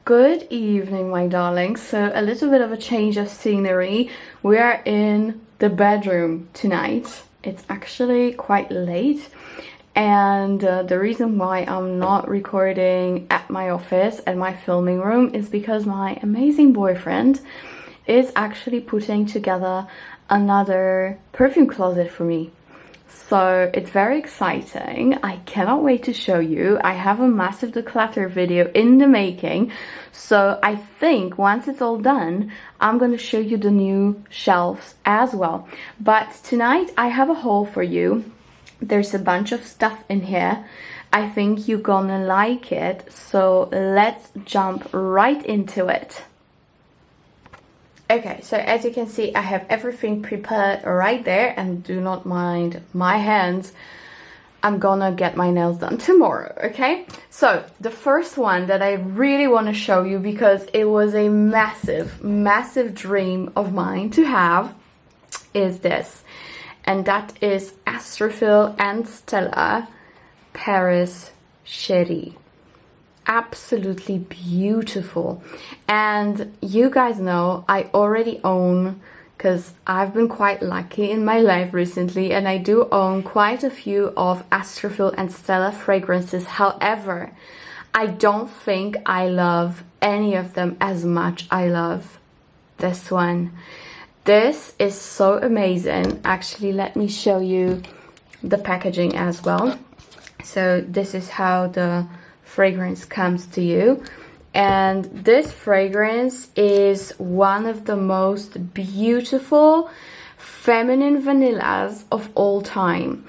Good evening, my darlings. So a little bit of a change of scenery. We are in the bedroom tonight. It's actually quite late, and the reason why I'm not recording at my office, at my filming room, is because my amazing boyfriend is actually putting together another perfume closet for me. So it's very exciting. I cannot wait to show you. I have a massive declutter video in the making. So I think once it's all done, I'm going to show you the new shelves as well. But tonight I have a haul for you. There's a bunch of stuff in here. I think you're gonna like it. So let's jump right into it. Okay, so as you can see, I have everything prepared right there, and do not mind my hands. I'm gonna get my nails done tomorrow, okay? So the first one that I really want to show you, because it was a massive dream of mine to have, is this. And that is Astrophil and Stella Paris Cheri. Absolutely beautiful. And you guys know I already own, because I've been quite lucky in my life recently, and I do own quite a few of Astrophil and Stella fragrances. However, I don't think I love any of them as much I love this one. This is so amazing. Actually, let me show you the packaging as well. So this is how the fragrance comes to you, and this fragrance is one of the most beautiful feminine vanillas of all time.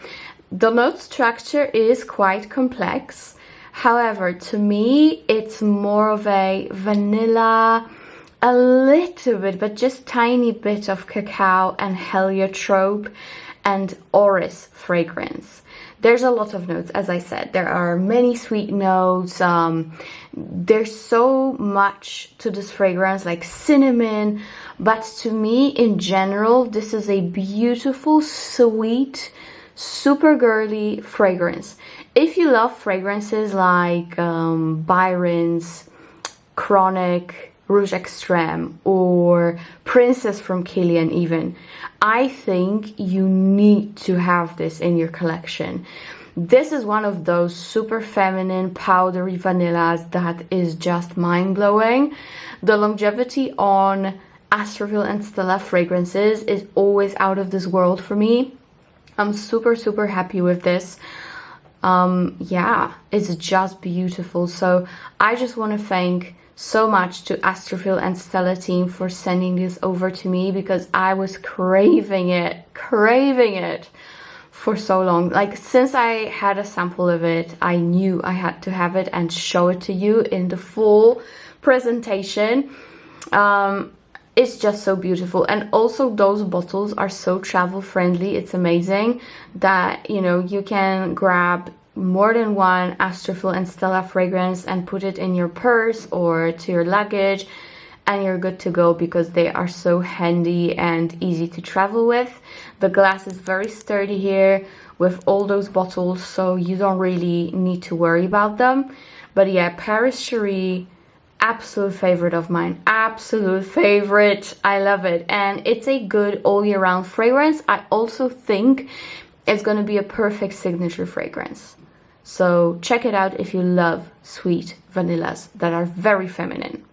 The note structure is quite complex. However, to me it's more of a vanilla, a little bit, but just tiny bit of cacao and heliotrope and orris fragrance. There's a lot of notes, as I said. There are many sweet notes. There's so much to this fragrance, like cinnamon. But to me, in general, this is a beautiful, sweet, super girly fragrance. If you love fragrances like BYRON's Chronic Rouge Extreme or Princess from Kilian even, I think you need to have this in your collection. This is one of those super feminine powdery vanillas that is just mind-blowing. The longevity on Astrophil and Stella fragrances is always out of this world for me. I'm super happy with this. Yeah, it's just beautiful. So I just want to thank so much to Astrophil and Stella team for sending this over to me, because I was craving it for so long. Like, since I had a sample of it, I knew I had to have it and show it to you in the full presentation. It's just so beautiful. And also those bottles are so travel friendly. It's amazing that, you know, you can grab more than one Astrophil and Stella fragrance and put it in your purse or to your luggage, and you're good to go, because they are so handy and easy to travel with. The glass is very sturdy here with all those bottles, so you don't really need to worry about them. But yeah, Paris Cheri, absolute favorite of mine. Absolute favorite. I love it. And it's a good all year round fragrance. I also think it's going to be a perfect signature fragrance. So check it out if you love sweet vanillas that are very feminine.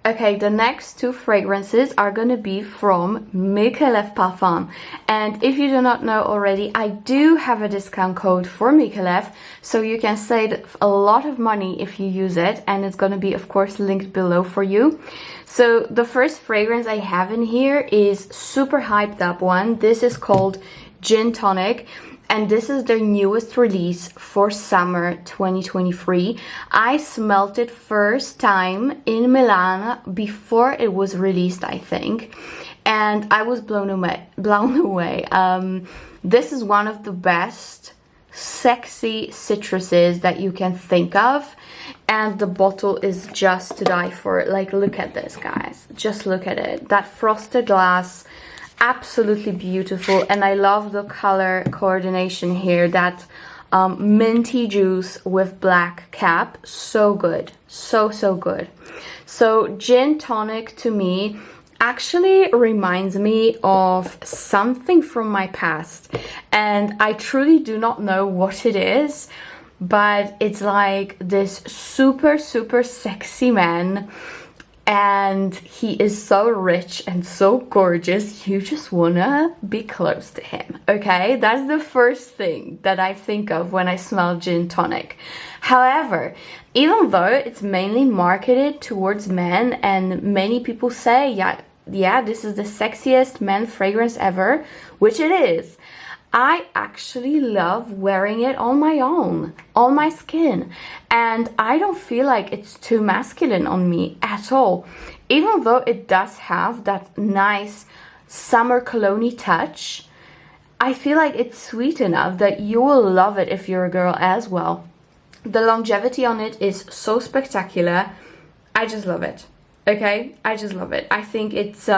Okay, the next two fragrances are going to be from Micallef Parfum. And if you do not know already, I do have a discount code for Micallef, so you can save a lot of money if you use it, and it's going to be, of course, linked below for you. So the first fragrance I have in here is super hyped up one. This is called GnTonic. And this is their newest release for summer 2023. I smelled it first time in Milan before it was released, I think. And I was blown away. This is one of the best sexy citruses that you can think of. And the bottle is just to die for. Like, look at this, guys. Just look at it. That frosted glass. Absolutely beautiful. And I love the color coordination here, that minty juice with black cap. So good, so good. So gin tonic to me actually reminds me of something from my past, and I truly do not know what it is, but it's like this super sexy man, and he is so rich and so gorgeous, you just wanna be close to him, okay? That's the first thing that I think of when I smell gin tonic. However, even though it's mainly marketed towards men and many people say, yeah, this is the sexiest men fragrance ever, which it is, I actually love wearing it on my own, on my skin, and I don't feel like it's too masculine on me at all. Even though it does have that nice summer cologne-y touch, I feel like it's sweet enough that you will love it if you're a girl as well. The longevity on it is so spectacular. I just love it. Okay, I just love it. I think it's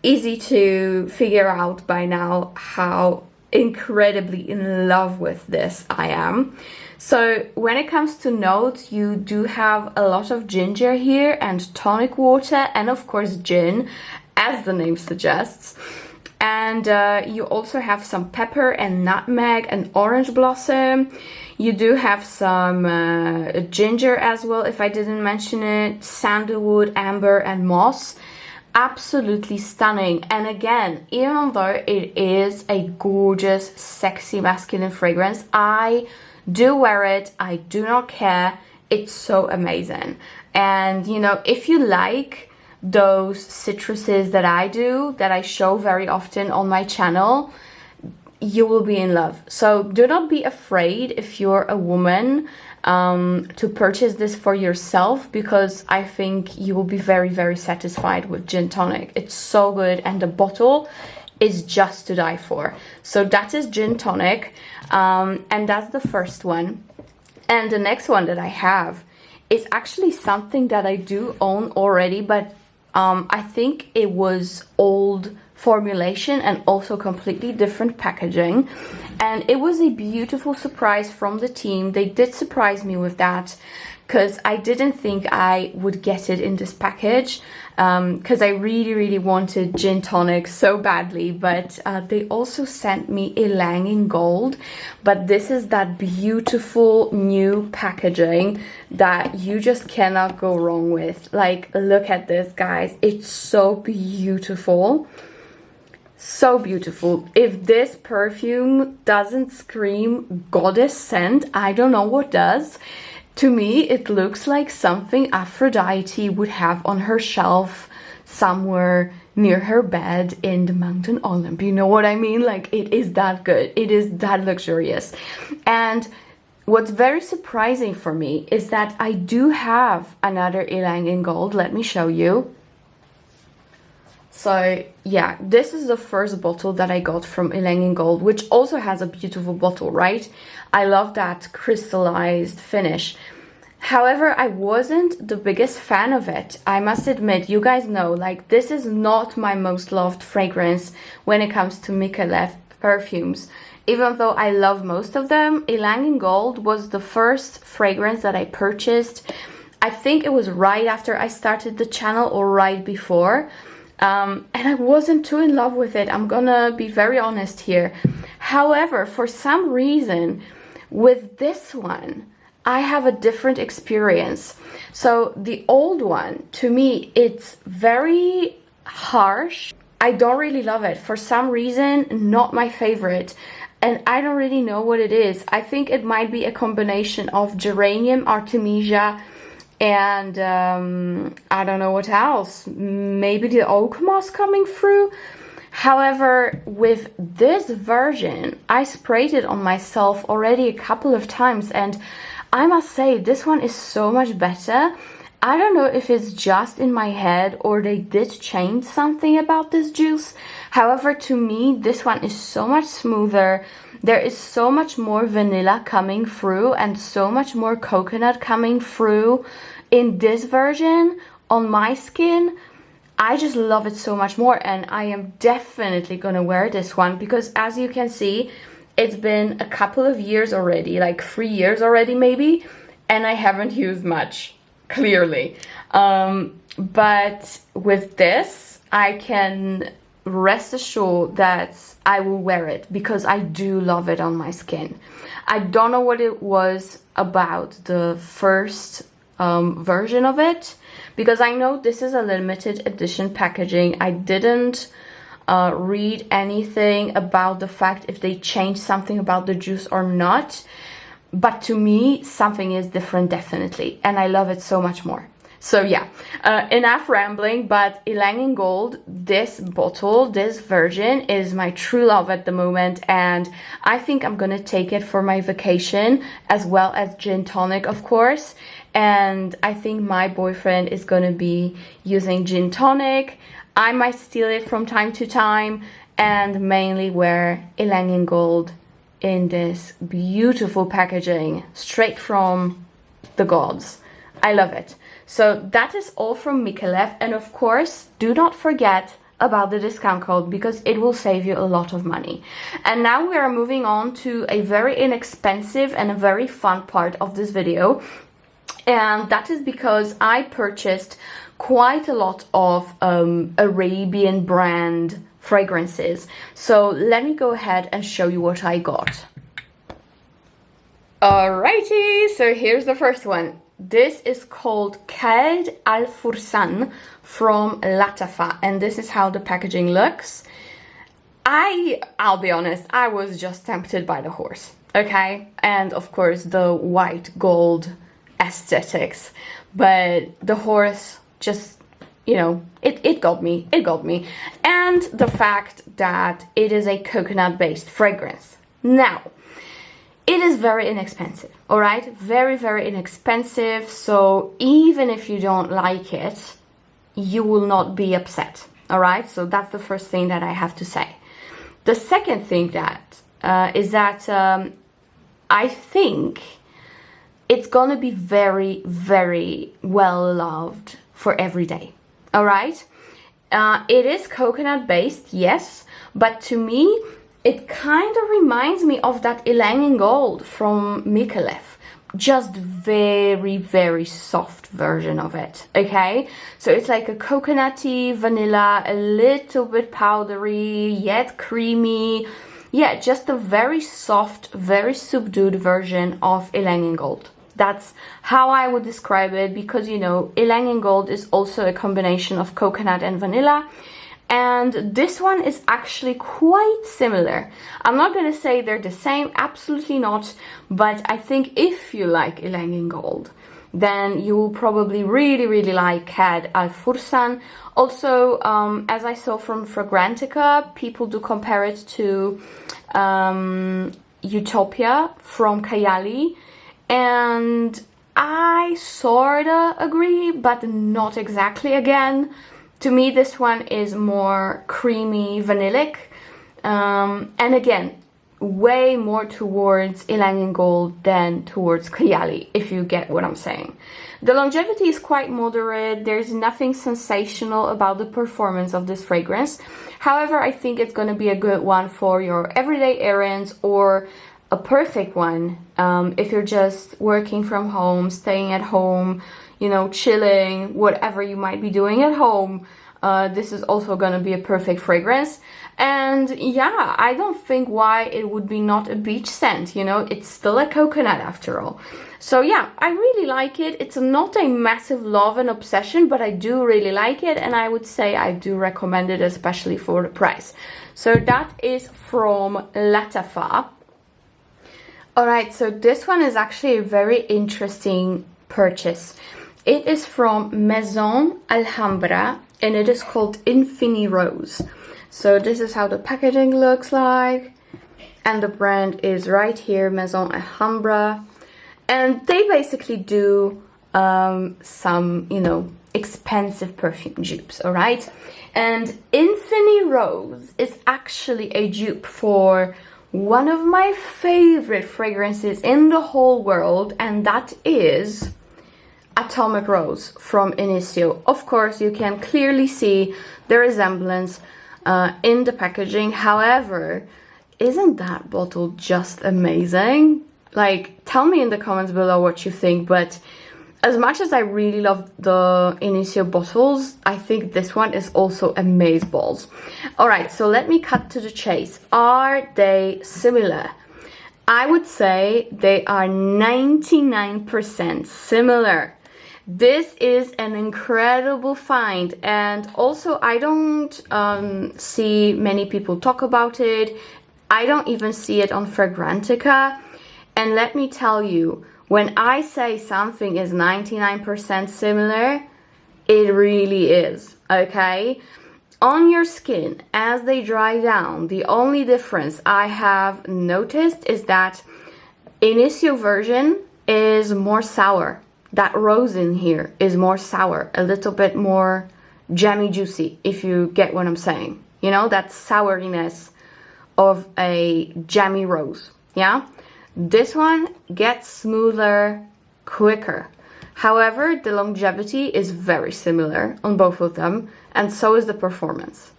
easy to figure out by now how incredibly in love with this I am. So when it comes to notes, you do have a lot of ginger here and tonic water, and of course gin, as the name suggests. And you also have some pepper and nutmeg and orange blossom. You do have some ginger as well, if I didn't mention it, sandalwood, amber and moss. Absolutely stunning. And again, even though it is a gorgeous, sexy, masculine fragrance, I do wear it. I do not care. It's so amazing. And you know, if you like those citruses that I do, that I show very often on my channel, you will be in love. So do not be afraid if you're a woman to purchase this for yourself, because I think you will be very satisfied with gin tonic. It's so good, and the bottle is just to die for. So that is gin tonic, and that's the first one. And the next one that I have is actually something that I do own already, but I think it was old formulation and also completely different packaging, and it was a beautiful surprise from the team. They did surprise me with that, because I didn't think I would get it in this package, because I really wanted gin tonic so badly. But they also sent me Elangin Gold, but this is that beautiful new packaging that you just cannot go wrong with. Like, look at this, guys, it's so beautiful. So beautiful. If this perfume doesn't scream goddess scent, I don't know what does. To me, it looks like something Aphrodite would have on her shelf somewhere near her bed in the Mountain Olymp. You know what I mean? Like, it is that good. It is that luxurious. And what's very surprising for me is that I do have another Elangin Gold. Let me show you. So yeah, this is the first bottle that I got from Elangin Gold, which also has a beautiful bottle, right? I love that crystallized finish. However, I wasn't the biggest fan of it. I must admit, you guys know, like, this is not my most loved fragrance when it comes to Micallef perfumes. Even though I love most of them, Elangin Gold was the first fragrance that I purchased. I think it was right after I started the channel or right before. And I wasn't too in love with it. I'm gonna be very honest here. However, for some reason, with this one, I have a different experience. So the old one, to me, it's very harsh. I don't really love it. For some reason, not my favorite. And I don't really know what it is. I think it might be a combination of geranium, artemisia, and I don't know what else. Maybe the oak moss coming through. However, with this version, I sprayed it on myself already a couple of times, and I must say this one is so much better. I don't know if it's just in my head or they did change something about this juice. However, to me, this one is so much smoother. There is so much more vanilla coming through and so much more coconut coming through in this version on my skin. I just love it so much more, and I am definitely gonna wear this one because, as you can see, It's been a couple of years already, like 3 years already maybe, and I haven't used much, clearly. But with this, I can rest assured that I will wear it because I do love it on my skin. I don't know what it was about the first version of it, because I know this is a limited edition packaging. I didn't read anything about the fact if they changed something about the juice or not, but to me something is different definitely, and I love it so much more. So yeah, enough rambling, but Elangin Gold, this bottle, this version is my true love at the moment, and I think I'm gonna take it for my vacation, as well as GnTonic, of course. And I think my boyfriend is gonna be using GnTonic. I might steal it from time to time, and mainly wear Elangin Gold in this beautiful packaging, straight from the gods. I love it. So that is all from Micallef, and of course do not forget about the discount code because it will save you a lot of money. And now we are moving on to a very inexpensive and a very fun part of this video, and that is because I purchased quite a lot of Arabian brand fragrances. So let me go ahead and show you what I got. Alrighty, so here's the first one. This is called Qaed Al Fursan from Lattafa, and this is how the packaging looks. I'll be honest, I was just tempted by the horse, okay? And of course the white gold aesthetics, but the horse just, you know, it got me. And the fact that it is a coconut based fragrance. Now, it is very inexpensive, all right? Very, very inexpensive. So even if you don't like it, you will not be upset, all right? So that's the first thing that I have to say. The second thing is that I think it's gonna be very, very well loved for every day, all right? It is coconut based, yes, but to me, it kind of reminds me of that Elangin Gold from Micallef. Just very, very soft version of it, okay? So it's like a coconutty, vanilla, a little bit powdery, yet creamy. Yeah, just a very soft, very subdued version of Elangin Gold. That's how I would describe it, because, you know, Elangin Gold is also a combination of coconut and vanilla. And this one is actually quite similar. I'm not going to say they're the same, absolutely not. But I think if you like Elangin Gold, then you will probably really, really like Qaed Al Fursan. Also, as I saw from Fragrantica, people do compare it to Utopia from KHALIL. And I sorta agree, but not exactly again. To me, this one is more creamy, vanillic, and again, way more towards Elangin Gold than towards KHALIL, if you get what I'm saying. The longevity is quite moderate. There's nothing sensational about the performance of this fragrance. However, I think it's going to be a good one for your everyday errands, or a perfect one if you're just working from home, staying at home, you know, chilling, whatever you might be doing at home. This is also gonna be a perfect fragrance. And yeah, I don't think why it would be not a beach scent, you know, it's still a coconut after all. So yeah, I really like it. It's not a massive love and obsession, but I do really like it, and I would say I do recommend it, especially for the price. So that is from Lattafa. Alright, so this one is actually a very interesting purchase. It is from Maison, Alhambra, and it is called Infini Rose. So this is how the packaging looks like, and the brand is right here, Maison Alhambra. And they basically do some, you know, expensive perfume dupes, all right? And Infini Rose is actually a dupe for one of my favorite fragrances in the whole world, and that is Atomic Rose from Initio. Of course, you can clearly see the resemblance in the packaging. However, isn't that bottle just amazing? Like, tell me in the comments below what you think, but as much as I really love the Initio bottles, I think this one is also amazeballs. Alright, so let me cut to the chase. Are they similar? I would say they are 99% similar. This is an incredible find, and also I don't see many people talk about it. I don't even see it on Fragrantica. And let me tell you, when I say something is 99% similar, it really is, okay? On your skin, as they dry down, the only difference I have noticed is that Initio version is more sour. That rose in here is more sour, a little bit more jammy juicy, if you get what I'm saying. You know, that souriness of a jammy rose, yeah? This one gets smoother quicker. However, the longevity is very similar on both of them, and so is the performance.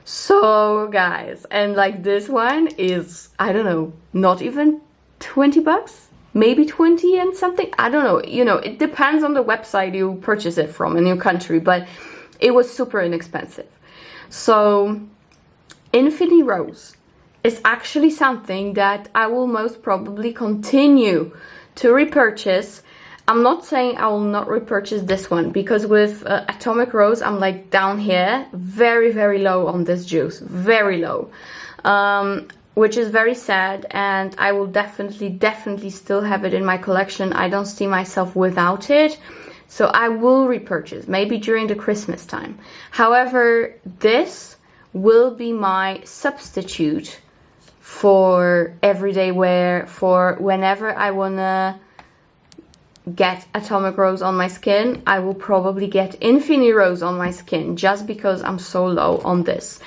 So guys, and like this one is, I don't know, not even 20 bucks? Maybe 20 and something, I don't know. You know, it depends on the website you purchase it from in your country, but it was super inexpensive. So Infini Rose is actually something that I will most probably continue to repurchase. I'm not saying I will not repurchase this one, because with Atomic Rose I'm like down here, very, very low on this juice, very low. Which is very sad, and I will definitely still have it in my collection. I don't see myself without it, so I will repurchase, maybe during the Christmas time. However, this will be my substitute for everyday wear, for whenever I wanna get Atomic Rose on my skin. I will probably get Infini Rose on my skin, just because I'm so low on this.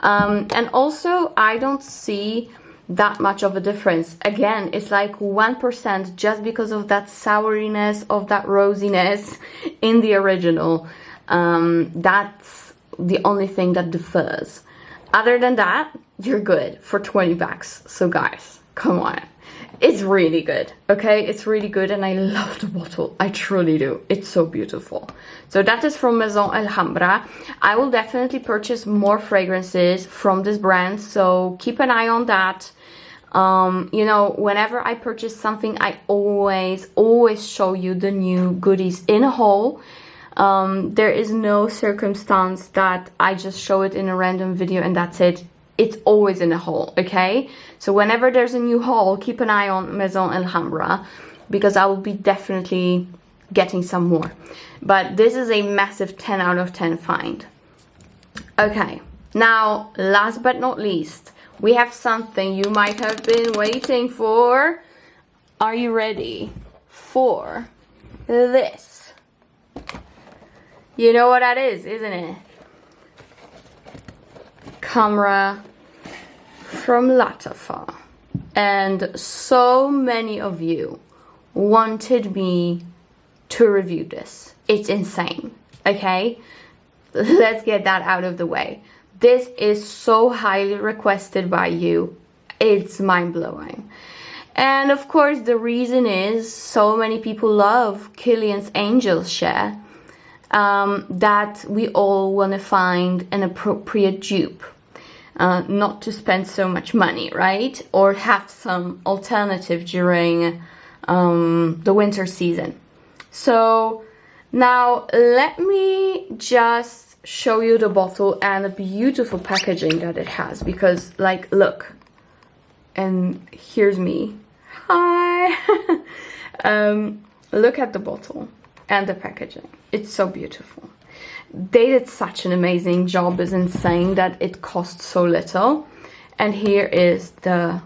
And also, I don't see that much of a difference. Again, it's like 1% just because of that souriness, of that rosiness in the original. That's the only thing that differs. Other than that, you're good for 20 bucks. So guys, come on. It's really good, okay? It's really good, and I love the bottle. I truly do. It's so beautiful. So that is from Maison Alhambra. I will definitely purchase more fragrances from this brand, so keep an eye on that. You know, whenever I purchase something, I always show you the new goodies in a haul. There is no circumstance that I just show it in a random video and that's it. It's always in a haul, okay? So whenever there's a new haul, keep an eye on Maison Alhambra, because I will be definitely getting some more. But this is a massive 10 out of 10 find. Okay, now last but not least, we have something you might have been waiting for. Are you ready for this? You know what that is, isn't it? Khamrah from Lattafa. And so many of you wanted me to review this. It's insane, okay? Let's get that out of the way. This is so highly requested by you. It's mind-blowing. And of course, the reason is so many people love Kilian's Angel Share, that we all want to find an appropriate dupe. Not to spend so much money, right? Or have some alternative during the winter season. So now let me just show you the bottle and the beautiful packaging that it has, because like, look, and here's me. Hi. Look at the bottle and the packaging. It's so beautiful. They did such an amazing job. It's insane that it costs so little. And here is the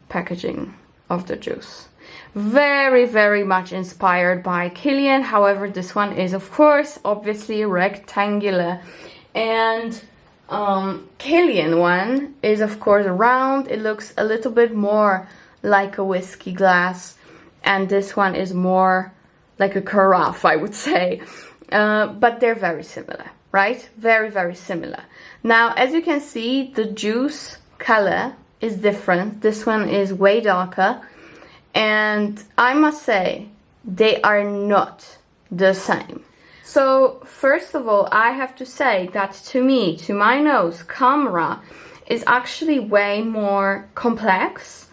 packaging of the juice. Very, very much inspired by Kilian. However, this one is, of course, obviously rectangular. And Kilian one is, of course, round. It looks a little bit more like a whiskey glass. And this one is more like a carafe, I would say. But they're very similar, right? Very, very similar. Now, as you can see, the juice color is different. This one is way darker. And I must say, they are not the same. So first of all, I have to say that to me, to my nose, Khamrah is actually way more complex.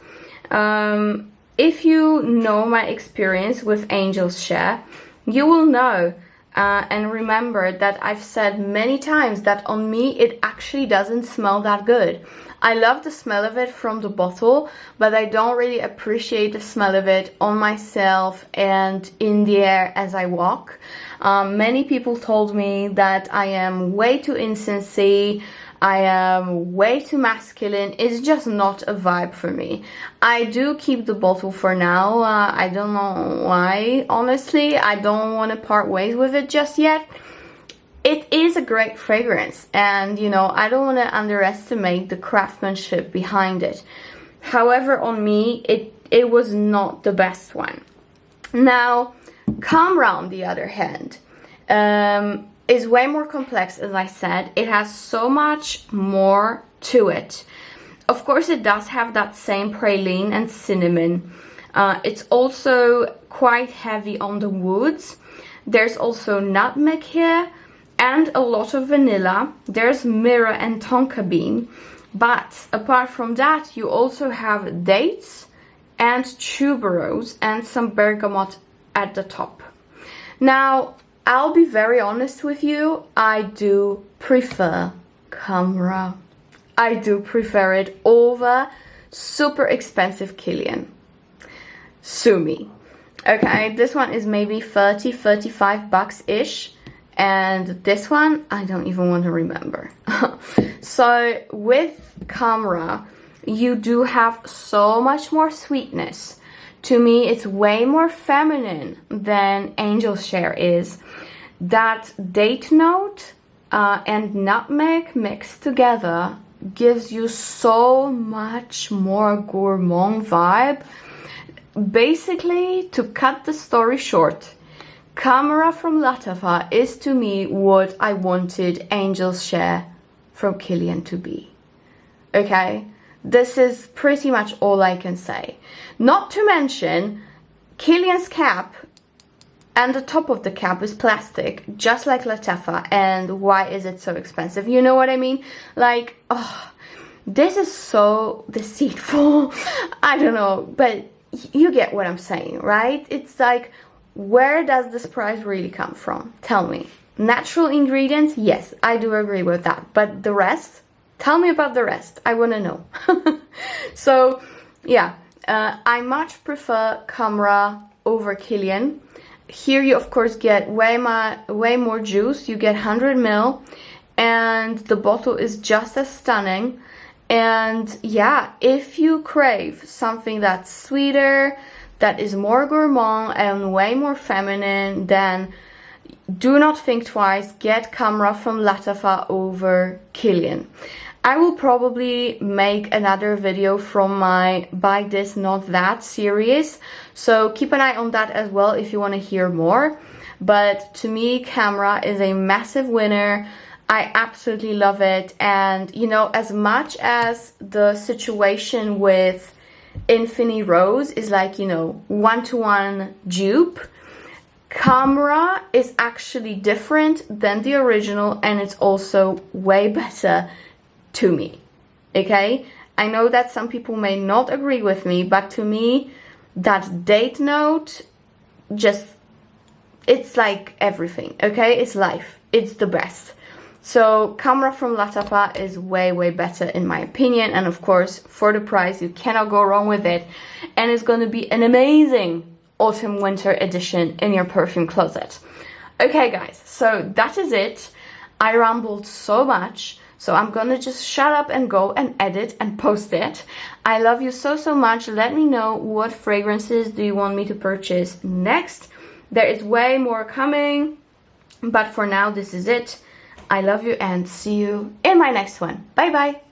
If you know my experience with Angel's Share, you will know and remember that I've said many times that on me it actually doesn't smell that good. I love the smell of it from the bottle, but I don't really appreciate the smell of it on myself and in the air as I walk. Many people told me that I am way too incensey, I am way too masculine. It's just not a vibe for me. I do keep the bottle for now. I don't know why, honestly. I don't want to part ways with it just yet. It is a great fragrance, and you know, I don't want to underestimate the craftsmanship behind it. However, on me, it was not the best one. Now, Khamrah, on the other hand, is way more complex, as I said. It has so much more to it. Of course, it does have that same praline and cinnamon. It's also quite heavy on the woods. There's also nutmeg here and a lot of vanilla. There's myrrh and tonka bean. But apart from that, you also have dates and tuberose and some bergamot at the top. Now, I'll be very honest with you, I do prefer Khamrah. I do prefer it over super expensive Kilian. Sue me. Okay, this one is maybe 30-35 bucks-ish. And this one, I don't even want to remember. So with Khamrah, you do have so much more sweetness. To me, it's way more feminine than Angel's Share is. That date note and nutmeg mixed together gives you so much more gourmand vibe. Basically, to cut the story short, Khamrah from Lattafa is to me what I wanted Angel's Share from Kilian to be. Okay? This is pretty much all I can say. Not to mention, Kilian's cap and the top of the cap is plastic, just like Lattafa. And why is it so expensive? You know what I mean? Like, oh, this is so deceitful. I don't know, but you get what I'm saying, right? It's like, where does this price really come from? Tell me. Natural ingredients? Yes, I do agree with that. But the rest? Tell me about the rest. I want to know. So, yeah. I much prefer Khamrah over Kilian. Here you, of course, get way more juice. You get 100 ml. And the bottle is just as stunning. And, yeah, if you crave something that's sweeter, that is more gourmand and way more feminine, then do not think twice. Get Khamrah from Lattafa over Kilian. I will probably make another video from my Buy This Not That series, so keep an eye on that as well if you want to hear more. But to me, Khamrah is a massive winner. I absolutely love it. And you know, as much as the situation with Infini Rose is like, you know, one-to-one dupe, Khamrah is actually different than the original, and it's also way better to me. Okay, I know that some people may not agree with me, but to me, that date note, just, it's like everything. Okay, it's life. It's the best. So Khamrah from Lattafa is way better in my opinion, and of course for the price you cannot go wrong with it, and it's going to be an amazing autumn winter edition in your perfume closet. Okay guys, so that is it. I rambled so much, so I'm gonna just shut up and go and edit and post it. I love you so much. Let me know what fragrances do you want me to purchase next. There is way more coming, but for now this is it. I love you and see you in my next one. Bye bye.